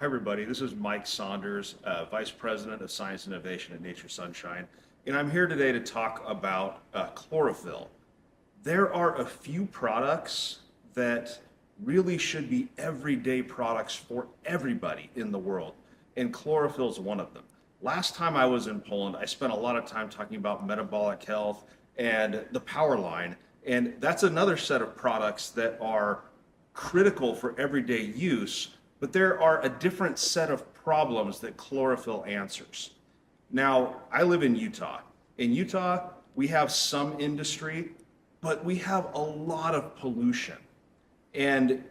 Hi, everybody. This is Mike Saunders, Vice President of Science and Innovation at Nature Sunshine, and I'm here today to talk about chlorophyll. There are a few products that really should be everyday products for everybody in the world, and chlorophyll is one of them. Last time I was in Poland, I spent a lot of time talking about metabolic health and the power line, and that's another set of products that are critical for everyday use, but there are a different set of problems that chlorophyll answers. Now, I live in Utah. In Utah, we have some industry, but we have a lot of pollution. And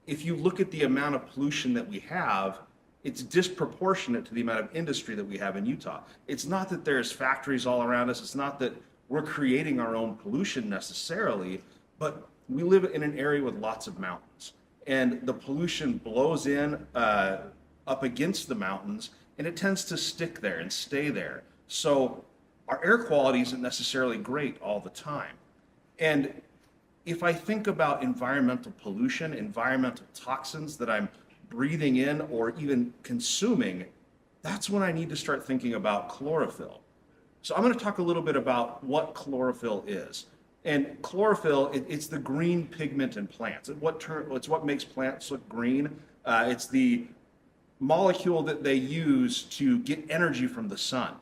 if you look at the amount of pollution that we have, it's disproportionate to the amount of industry that we have in Utah. It's not that there's factories all around us. It's not that we're creating our own pollution necessarily, but we live in an area with lots of mountains. And the pollution blows in up against the mountains, and it tends to stick there and stay there. So our air quality isn't necessarily great all the time. And if I think about environmental pollution, environmental toxins that I'm breathing in or even consuming, that's when I need to start thinking about chlorophyll. So I'm going to talk a little bit about what chlorophyll is. And chlorophyll, it's the green pigment in plants. It's what makes plants look green. It's the molecule that they use to get energy from the sun.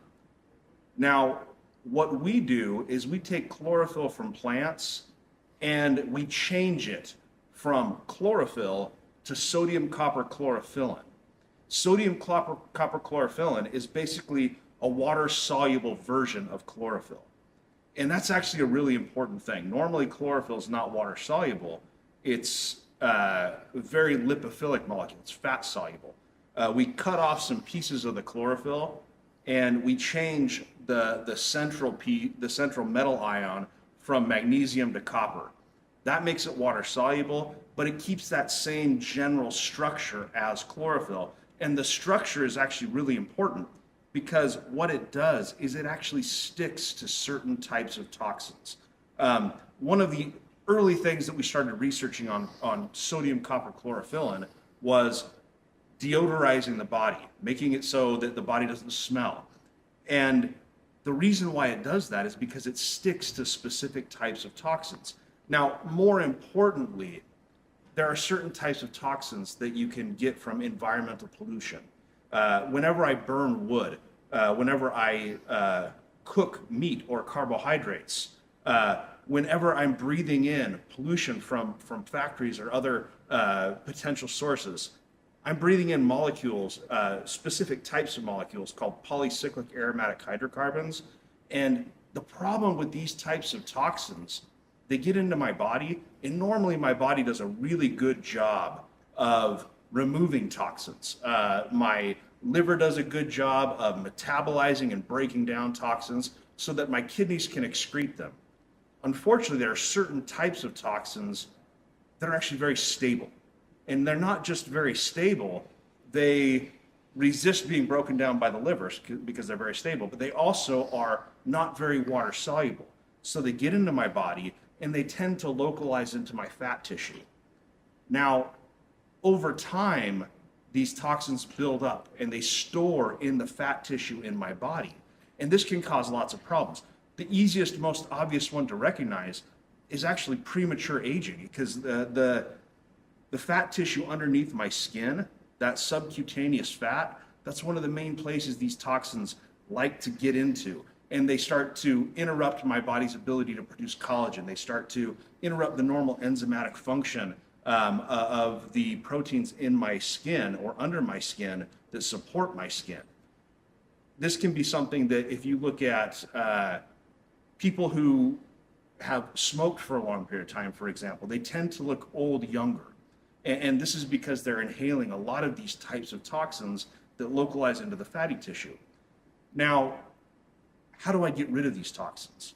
Now, what we do is we take chlorophyll from plants and we change it from chlorophyll to sodium copper chlorophyllin. Sodium copper chlorophyllin is basically a water-soluble version of chlorophyll. And that's actually a really important thing. Normally, chlorophyll is not water-soluble. It's a very lipophilic molecule. It's fat-soluble. We cut off some pieces of the chlorophyll, and we change the central metal ion from magnesium to copper. That makes it water-soluble, but it keeps that same general structure as chlorophyll. And the structure is actually really important, because what it does is it actually sticks to certain types of toxins. One of the early things that we started researching on sodium copper chlorophyllin was deodorizing the body, making it so that the body doesn't smell. And the reason why it does that is because it sticks to specific types of toxins. Now, more importantly, there are certain types of toxins that you can get from environmental pollution. Whenever I burn wood, whenever I cook meat or carbohydrates, whenever I'm breathing in pollution from factories or other potential sources, I'm breathing in molecules, specific types of molecules called polycyclic aromatic hydrocarbons. And the problem with these types of toxins, they get into my body, and normally my body does a really good job of removing toxins. My liver does a good job of metabolizing and breaking down toxins so that my kidneys can excrete them. Unfortunately, there are certain types of toxins that are actually very stable. And they're not just very stable, they resist being broken down by the liver because they're very stable, but they also are not very water soluble. So they get into my body and they tend to localize into my fat tissue. Now, over time, these toxins build up and they store in the fat tissue in my body. And this can cause lots of problems. The easiest, most obvious one to recognize is actually premature aging, because the fat tissue underneath my skin, that subcutaneous fat, that's one of the main places these toxins like to get into. And they start to interrupt my body's ability to produce collagen. They start to interrupt the normal enzymatic function of the proteins in my skin or under my skin that support my skin. This can be something that if you look at people who have smoked for a long period of time, for example, they tend to look old younger. And this is because they're inhaling a lot of these types of toxins that localize into the fatty tissue. Now, how do I get rid of these toxins?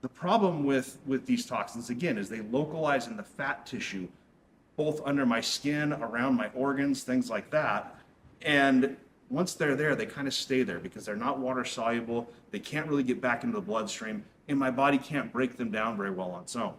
The problem with these toxins, again, is they localize in the fat tissue, both under my skin, around my organs, things like that. And once they're there, they kind of stay there because they're not water soluble. They can't really get back into the bloodstream, and my body can't break them down very well on its own.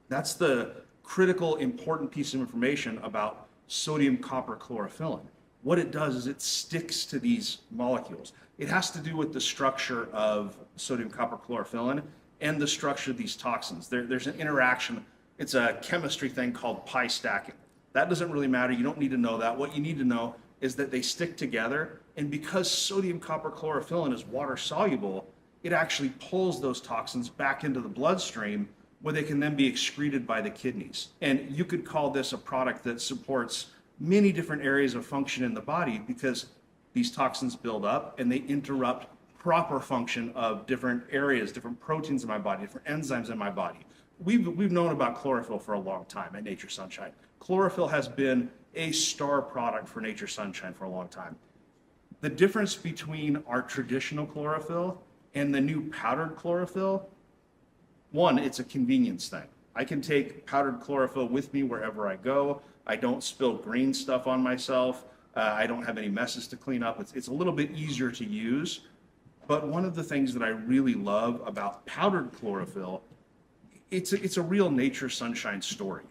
That's the critical, important piece of information about sodium copper chlorophyllin. What it does is it sticks to these molecules. It has to do with the structure of sodium copper chlorophyllin and the structure of these toxins. There's an interaction. It's a chemistry thing called pi stacking. That doesn't really matter. You don't need to know that. What you need to know is that they stick together, and because sodium copper chlorophyllin is water soluble, it actually pulls those toxins back into the bloodstream where they can then be excreted by the kidneys. And you could call this a product that supports many different areas of function in the body, because these toxins build up and they interrupt proper function of different areas, different proteins in my body, different enzymes in my body. We've known about chlorophyll for a long time at Nature Sunshine. Chlorophyll has been a star product for Nature Sunshine for a long time. The difference between our traditional chlorophyll and the new powdered chlorophyll, one, it's a convenience thing. I can take powdered chlorophyll with me wherever I go. I don't spill green stuff on myself. I don't have any messes to clean up. It's a little bit easier to use. But one of the things that I really love about powdered chlorophyll, it's a real Nature Sunshine story.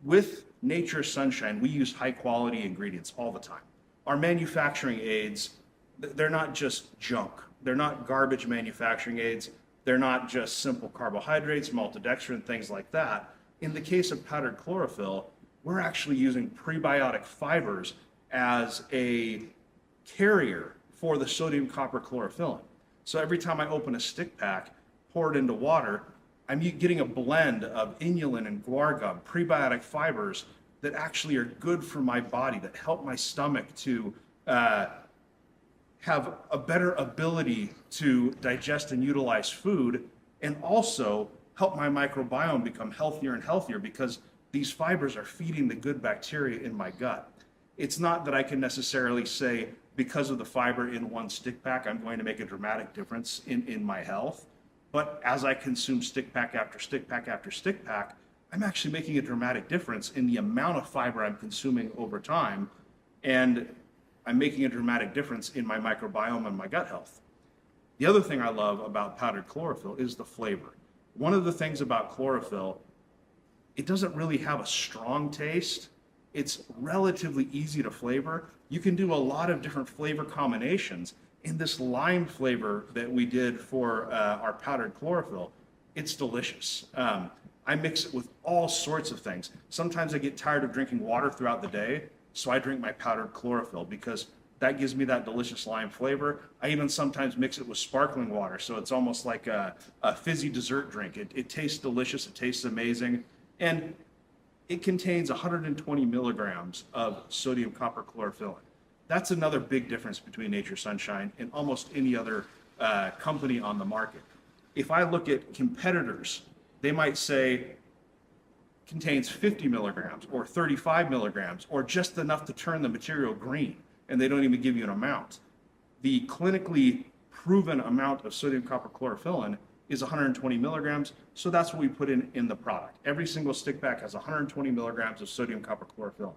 With Nature Sunshine, we use high quality ingredients all the time. Our manufacturing aids, they're not just junk. They're not garbage manufacturing aids. They're not just simple carbohydrates, maltodextrin, things like that. In the case of powdered chlorophyll, we're actually using prebiotic fibers as a carrier for the sodium copper chlorophyllin. So every time I open a stick pack, pour it into water, I'm getting a blend of inulin and guar gum, prebiotic fibers that actually are good for my body, that help my stomach to have a better ability to digest and utilize food, and also help my microbiome become healthier and healthier, because these fibers are feeding the good bacteria in my gut. It's not that I can necessarily say, because of the fiber in one stick pack, I'm going to make a dramatic difference in my health. But as I consume stick pack after stick pack after stick pack, I'm actually making a dramatic difference in the amount of fiber I'm consuming over time. And I'm making a dramatic difference in my microbiome and my gut health. The other thing I love about powdered chlorophyll is the flavor. One of the things about chlorophyll, it doesn't really have a strong taste. It's relatively easy to flavor. You can do a lot of different flavor combinations. In this lime flavor that we did for our powdered chlorophyll, it's delicious. I mix it with all sorts of things. Sometimes I get tired of drinking water throughout the day, so I drink my powdered chlorophyll because that gives me that delicious lime flavor. I even sometimes mix it with sparkling water, so it's almost like a fizzy dessert drink. It tastes delicious, it tastes amazing, and it contains 120 milligrams of sodium copper chlorophyllin. That's another big difference between Nature Sunshine and almost any other company on the market. If I look at competitors, they might say contains 50 milligrams or 35 milligrams or just enough to turn the material green, and they don't even give you an amount. The clinically proven amount of sodium copper chlorophyllin is 120 milligrams, so that's what we put in the product. Every single stick pack has 120 milligrams of sodium copper chlorophyllin.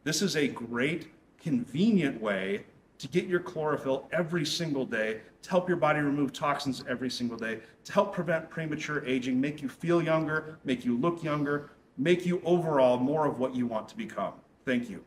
This is a great, convenient way to get your chlorophyll every single day, to help your body remove toxins every single day, to help prevent premature aging, make you feel younger, make you look younger, make you overall more of what you want to become. Thank you.